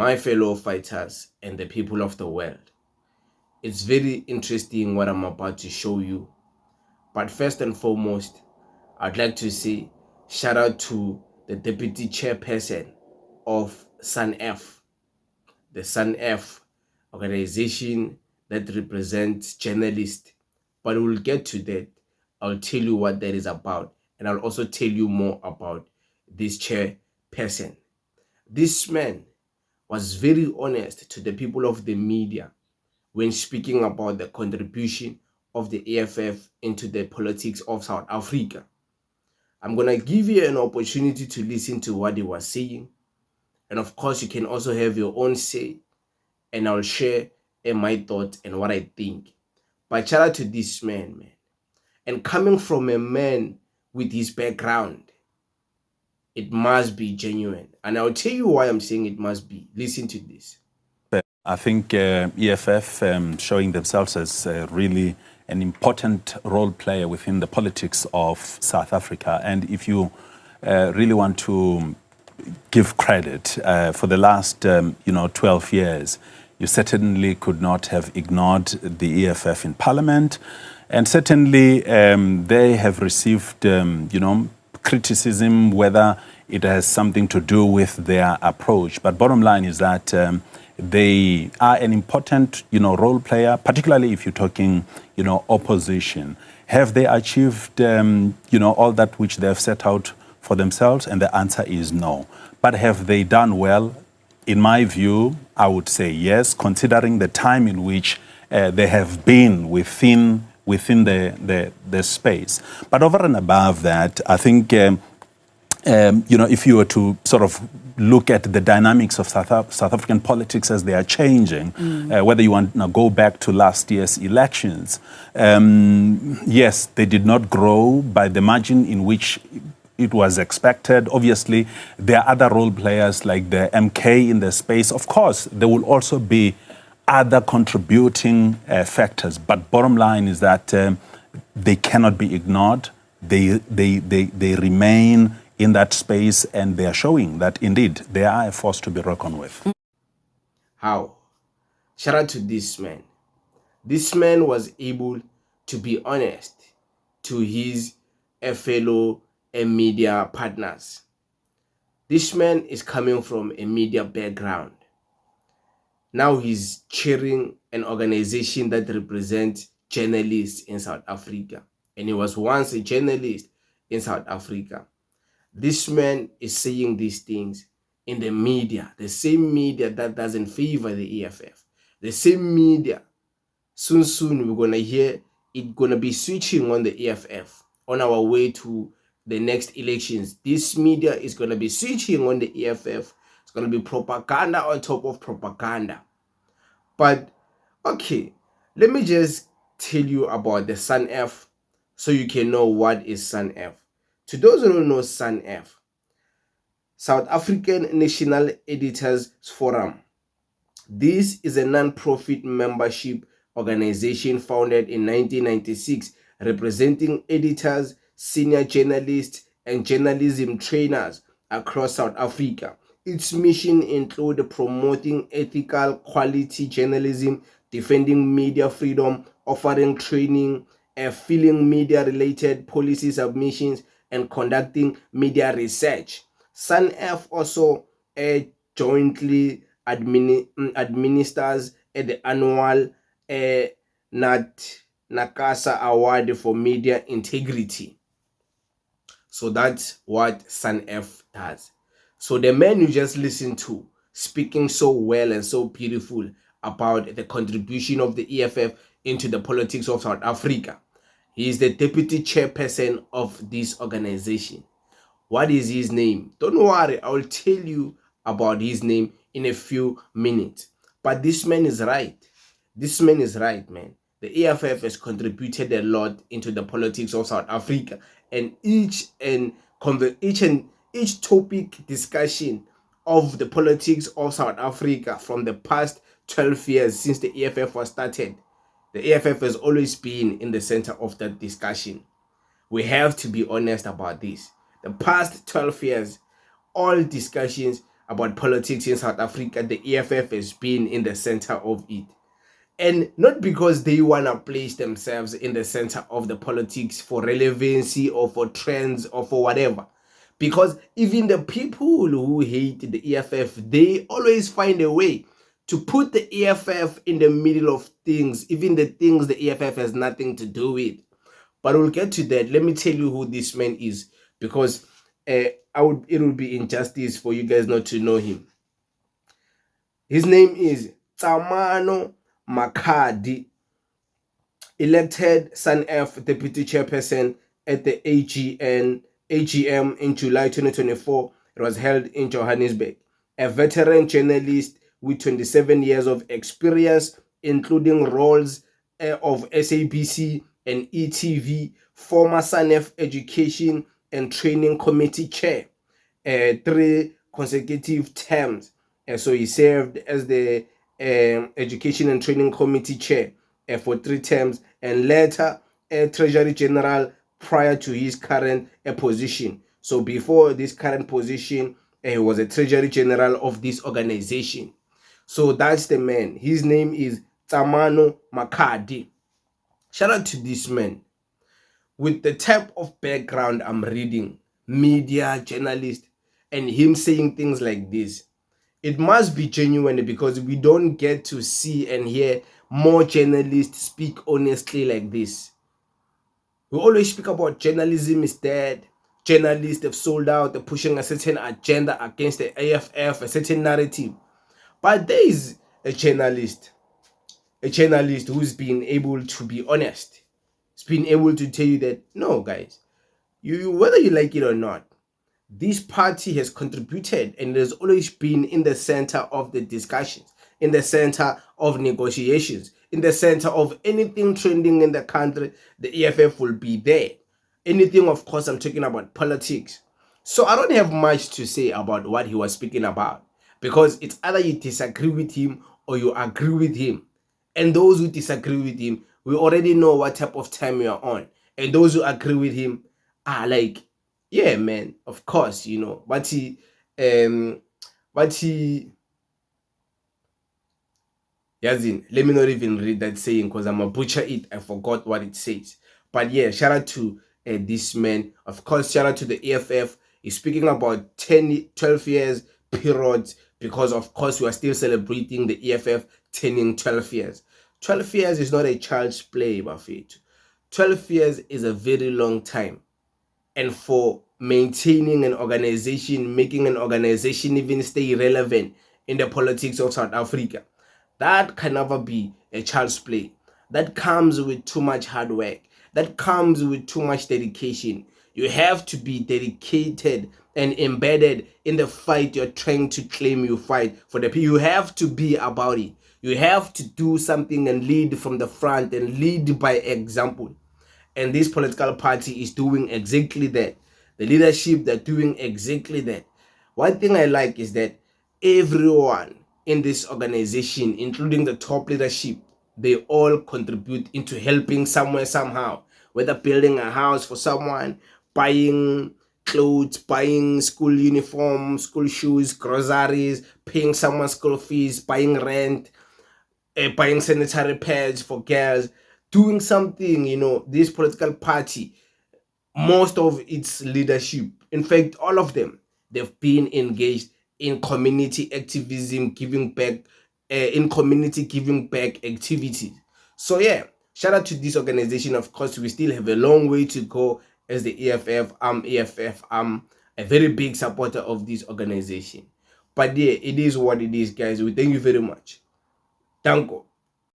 my fellow fighters and the people of the world. It's very interesting what I'm about to show you. But first and foremost, I'd like to say shout out to the Deputy Chairperson of SANEF, the SANEF organization that represents journalists. But we'll get to that. I'll tell you what that is about, and I'll also tell you more about this chairperson. This man was very honest to the people of the media when speaking about the contribution of the EFF into the politics of South Africa. I'm going to give you an opportunity to listen to what he was saying. And of course, you can also have your own say, and I'll share my thoughts and what I think. But shout out to this man. And coming from a man with his background, it must be genuine. And I'll tell you why I'm saying it must be. Listen to this. I think EFF showing themselves as really an important role player within the politics of South Africa. And if you really want to give credit for the last 12 years, you certainly could not have ignored the EFF in Parliament. And certainly they have received criticism, whether it has something to do with their approach. But bottom line is that they are an important, role player, particularly if you're talking, opposition. Have they achieved, all that which they have set out for themselves? And the answer is no. But have they done well? In my view, I would say yes, considering the time in which they have been within the space. But over and above that, I think, if you were to sort of look at the dynamics of South African politics as they are changing, whether you want to go back to last year's elections, yes, they did not grow by the margin in which it was expected. Obviously, there are other role players like the MK in the space. Of course, there will also be other contributing factors. But bottom line is that they cannot be ignored. They remain in that space, and they are showing that indeed they are a force to be reckoned with. How? Shout out to this man. This man was able to be honest to his fellow media partners. This man is coming from a media background. Now he's chairing an organization that represents journalists in South Africa. And he was once a journalist in South Africa. This man is saying these things in the media, the same media that doesn't favor the EFF. The same media, soon we're going to hear it going to be switching on the EFF on our way to the next elections. This media is going to be switching on the EFF. It's going to be propaganda on top of propaganda. But, okay, let me just tell you about the SANEF so you can know what is SANEF. To those who don't know SANEF, South African National Editors Forum. This is a non-profit membership organization founded in 1996, representing editors, senior journalists, and journalism trainers across South Africa. Its mission includes promoting ethical, quality journalism, defending media freedom, offering training, filling media-related policy submissions, and conducting media research. SANEF also jointly administers the annual Nakasa Award for Media Integrity. So that's what SANEF does. So the man you just listened to, speaking so well and so beautiful about the contribution of the EFF into the politics of South Africa, he is the deputy chairperson of this organization. What is his name? Don't worry, I will tell you about his name in a few minutes. But this man is right. This man is right, man. The EFF has contributed a lot into the politics of South Africa, and each topic discussion of the politics of South Africa from the past 12 years since the EFF was started, the EFF has always been in the center of that discussion. We have to be honest about this. The past 12 years, all discussions about politics in South Africa, the EFF has been in the center of it. And not because they want to place themselves in the center of the politics for relevancy or for trends or for whatever. Because even the people who hate the EFF, they always find a way to put the EFF in the middle of things, even the things the EFF has nothing to do with. But we'll get to that. Let me tell you who this man is, because it would be injustice for you guys not to know him. His name is Tshamano Makhadi, elected SANEF Deputy Chairperson at the AGM in July 2024. It was held in Johannesburg. A veteran journalist with 27 years of experience, including roles of SABC and ETV, former SANEF Education and Training Committee Chair, 3 consecutive terms. So he served as the Education and Training Committee Chair for 3 terms, and later Treasury General prior to his current position. So before this current position, he was a Treasury General of this organization. So that's the man. His name is Tshamano Makhadi. Shout out to this man. With the type of background I'm reading, media, journalist, and him saying things like this, it must be genuine, because we don't get to see and hear more journalists speak honestly like this. We always speak about journalism is dead. Journalists have sold out, they're pushing a certain agenda against the AFF, a certain narrative. But there is a journalist who's been able to be honest. He's been able to tell you that, no, guys, you whether you like it or not, this party has contributed and has always been in the center of the discussions, in the center of negotiations, in the center of anything trending in the country. The EFF will be there. Anything, of course, I'm talking about politics. So I don't have much to say about what he was speaking about, because it's either you disagree with him or you agree with him. And those who disagree with him, we already know what type of time you're on. And those who agree with him are like, yeah, man, of course, but he Yazin, let me not even read that saying, because I'm a butcher it. I forgot what it says. But yeah, shout out to this man. Of course, shout out to the EFF. He's speaking about 12 years periods, because of course we are still celebrating the EFF turning 12 years. 12 years is not a child's play, Buffett. 12 years is a very long time. And for maintaining an organization, making an organization even stay relevant in the politics of South Africa, that can never be a child's play. That comes with too much hard work. That comes with too much dedication. You have to be dedicated and embedded in the fight you're trying to claim you fight for the people. You have to be about it. You have to do something and lead from the front and lead by example. And this political party is doing exactly that. The leadership, they're doing exactly that. One thing I like is that everyone in this organization, including the top leadership, they all contribute into helping somewhere, somehow, whether building a house for someone, buying clothes, buying school uniform, school shoes, groceries, paying someone's school fees, buying rent, buying sanitary pads for girls, doing something. This political party, most of its leadership, in fact, all of them, they've been engaged in community activism, giving back, in community giving back activities. So yeah, shout out to this organization. Of course, we still have a long way to go as the EFF. EFF. I'm a very big supporter of this organization. But yeah, it is what it is, guys. We thank you very much. Danko.